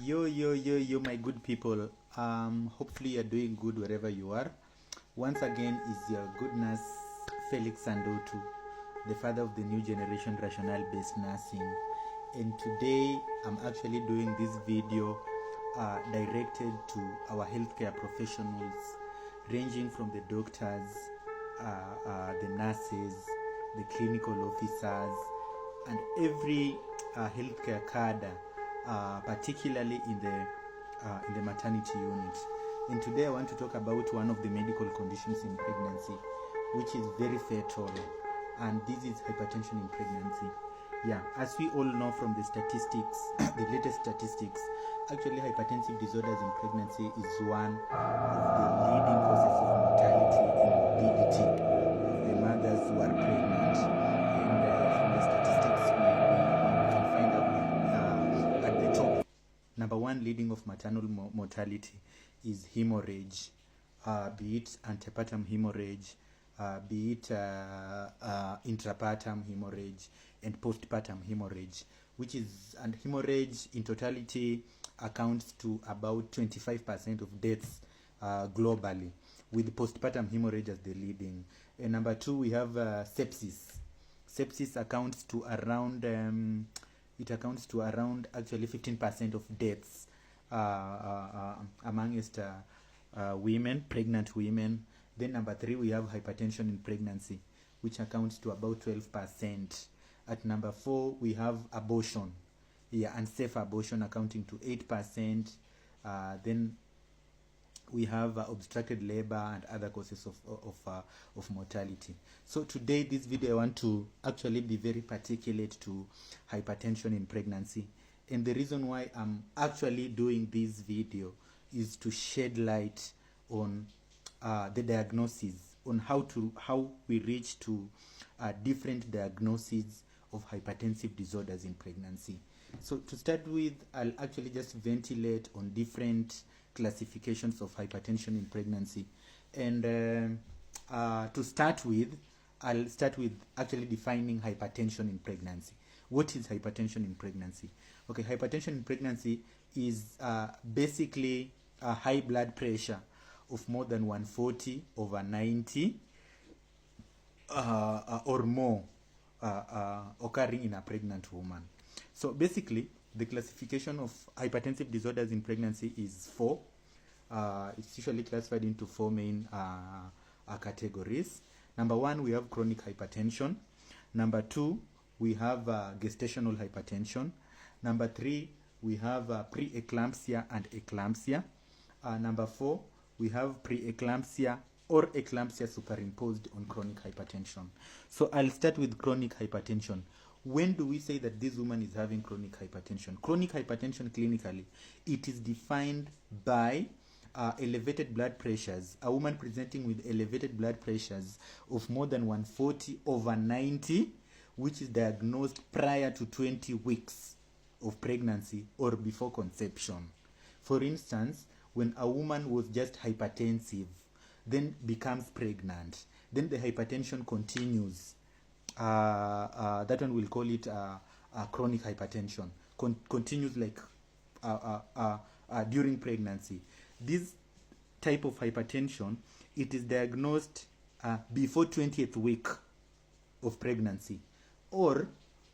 Yo, my good people. Hopefully you're doing good wherever you are. Once again, is your goodness Felix Sandotu, the father of the new generation rationale-based nursing. And today, I'm actually doing this video directed to our healthcare professionals, ranging from the doctors, the nurses, the clinical officers, and every healthcare cadre, particularly in the maternity unit. And today I want to talk about one of the medical conditions in pregnancy, which is very fatal, and this is hypertension in pregnancy. Yeah, as we all know from the statistics, the latest statistics, actually hypertensive disorders in pregnancy is one of the leading causes of mortality and morbidity of the mothers who are pregnant. And from the statistics, we can find out at the top, number one leading of maternal mortality is hemorrhage, be it antepartum hemorrhage, be it intrapartum hemorrhage and postpartum hemorrhage, which is, and hemorrhage in totality accounts to about 25% of deaths globally, with postpartum hemorrhage as the leading. And number two, we have sepsis. Sepsis accounts to around actually 15% of deaths amongst women, pregnant women. Then number three, we have hypertension in pregnancy, which accounts to about 12%. At number four, we have abortion, unsafe abortion accounting to 8%. Then we have obstructed labor and other causes of mortality. So today, this video, I want to actually be very particular to hypertension in pregnancy. And the reason why I'm actually doing this video is to shed light on the diagnosis, on how we reach to different diagnoses of hypertensive disorders in pregnancy. So to start with, I'll actually just ventilate on different classifications of hypertension in pregnancy. And to start with, I'll start with actually defining hypertension in pregnancy. What is hypertension in pregnancy? Okay, hypertension in pregnancy is basically a high blood pressure of more than 140/90 or more occurring in a pregnant woman. So basically, the classification of hypertensive disorders in pregnancy is four. It's usually classified into four main categories. Number one, we have chronic hypertension. Number two, we have gestational hypertension. Number three, we have preeclampsia and eclampsia. Number four, we have preeclampsia or eclampsia superimposed on chronic hypertension. So I'll start with chronic hypertension. When do we say that this woman is having chronic hypertension? Chronic hypertension clinically, it is defined by elevated blood pressures. A woman presenting with elevated blood pressures of more than 140/90, which is diagnosed prior to 20 weeks of pregnancy or before conception. For instance, when a woman was just hypertensive, then becomes pregnant, then the hypertension continues. That one we'll call it chronic hypertension. Continues like during pregnancy. This type of hypertension, it is diagnosed before 20th week of pregnancy or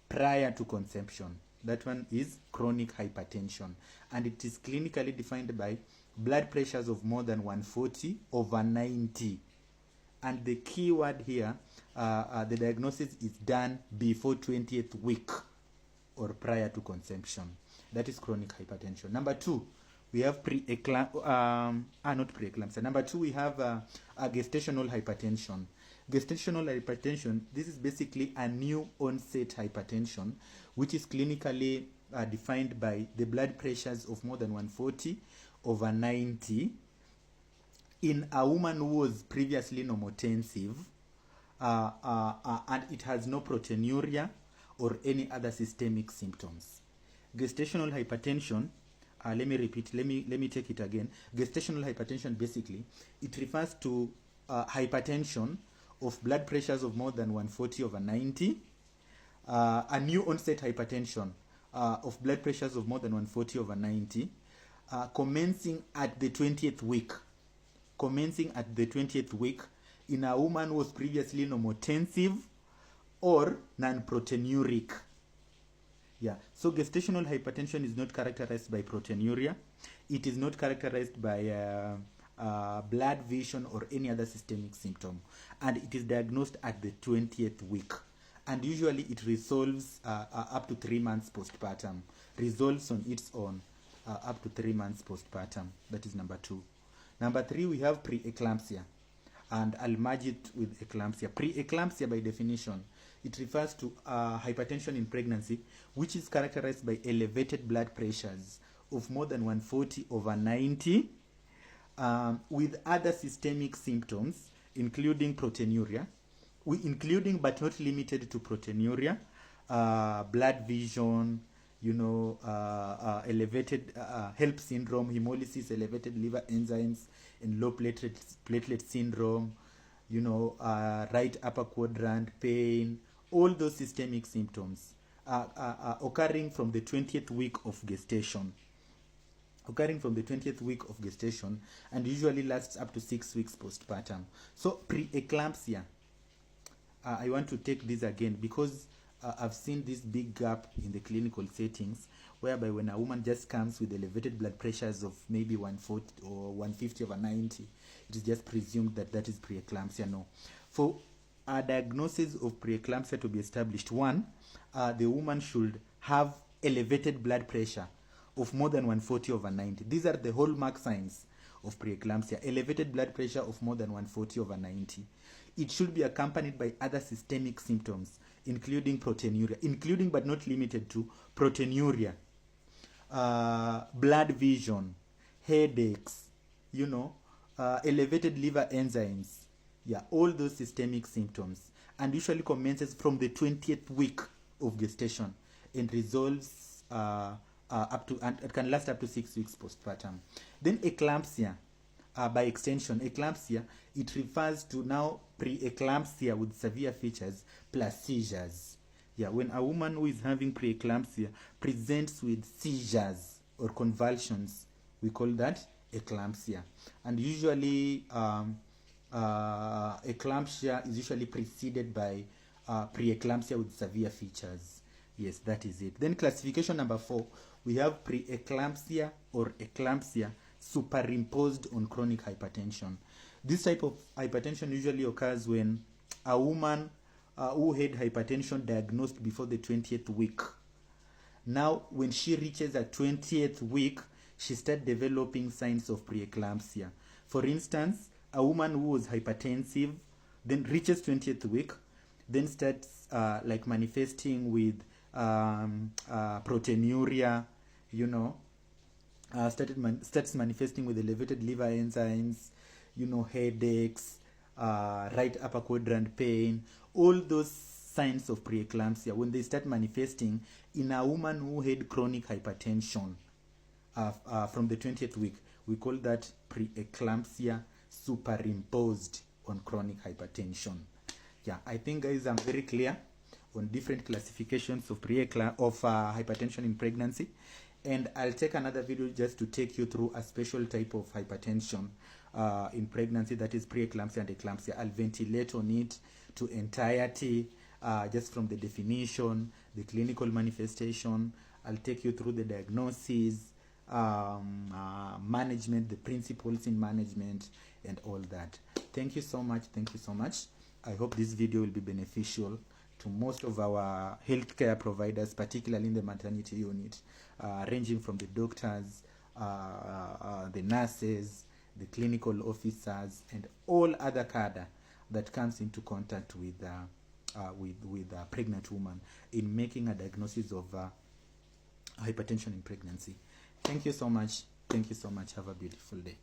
prior to conception. That one is chronic hypertension, and it is clinically defined by blood pressures of more than 140/90. And the key word here, the diagnosis is done before 20th week or prior to conception. That is chronic hypertension. Number two, we have Number two, we have gestational hypertension. Gestational hypertension, this is basically a new onset hypertension, which is clinically defined by the blood pressures of more than 140/90 in a woman who was previously normotensive, and it has no proteinuria or any other systemic symptoms. Gestational hypertension, let me take it again. Gestational hypertension, basically, it refers to hypertension of blood pressures of more than 140/90, a new onset hypertension of blood pressures of more than 140/90, commencing at the 20th week. Commencing at the 20th week in a woman who was previously normotensive or non-proteinuric. Yeah, so gestational hypertension is not characterized by proteinuria. It is not characterized by blood vision or any other systemic symptom, and it is diagnosed at the 20th week, and usually it resolves up to 3 months postpartum, resolves on its own up to 3 months postpartum. That is number 2. Number 3, we have preeclampsia, and I'll merge it with eclampsia. Preeclampsia, by definition, it refers to hypertension in pregnancy, which is characterized by elevated blood pressures of more than 140/90, with other systemic symptoms, including proteinuria, including but not limited to proteinuria, blood vision, elevated HELP syndrome, hemolysis, elevated liver enzymes, and low platelet syndrome, right upper quadrant, pain, all those systemic symptoms occurring from the 20th week of gestation. And usually lasts up to 6 weeks postpartum. So preeclampsia, I want to take this again because I've seen this big gap in the clinical settings, whereby when a woman just comes with elevated blood pressures of maybe 140 or 150/90, it is just presumed that that is preeclampsia. No. For a diagnosis of preeclampsia to be established, one, the woman should have elevated blood pressure of more than 140/90. These are the hallmark signs of preeclampsia: elevated blood pressure of more than 140/90. It should be accompanied by other systemic symptoms, including proteinuria, including but not limited to proteinuria, blood vision, headaches, elevated liver enzymes. Yeah, all those systemic symptoms, and usually commences from the 20th week of gestation and resolves and it can last up to 6 weeks postpartum. Then eclampsia, by extension, eclampsia, it refers to now preeclampsia with severe features plus seizures. Yeah, when a woman who is having preeclampsia presents with seizures or convulsions, we call that eclampsia. And usually eclampsia is usually preceded by preeclampsia with severe features. Yes, that is it. Then classification number 4, we have preeclampsia or eclampsia superimposed on chronic hypertension. This type of hypertension usually occurs when a woman who had hypertension diagnosed before the 20th week. Now, when she reaches a 20th week, she starts developing signs of preeclampsia. For instance, a woman who was hypertensive, then reaches 20th week, then starts manifesting with proteinuria, starts manifesting with elevated liver enzymes, headaches, right upper quadrant pain, all those signs of preeclampsia, when they start manifesting in a woman who had chronic hypertension from the 20th week, we call that preeclampsia superimposed on chronic hypertension. Yeah, I think, guys, I'm very clear on different classifications of hypertension in pregnancy, and I'll take another video just to take you through a special type of hypertension in pregnancy, that is preeclampsia and eclampsia. I'll ventilate on it to entirety, just from the definition, the clinical manifestation. I'll take you through the diagnosis, management, the principles in management, and all that. Thank you so much. I hope this video will be beneficial to most of our healthcare providers, particularly in the maternity unit, ranging from the doctors, the nurses, the clinical officers, and all other cadre that comes into contact with a pregnant woman in making a diagnosis of hypertension in pregnancy. Thank you so much. Have a beautiful day.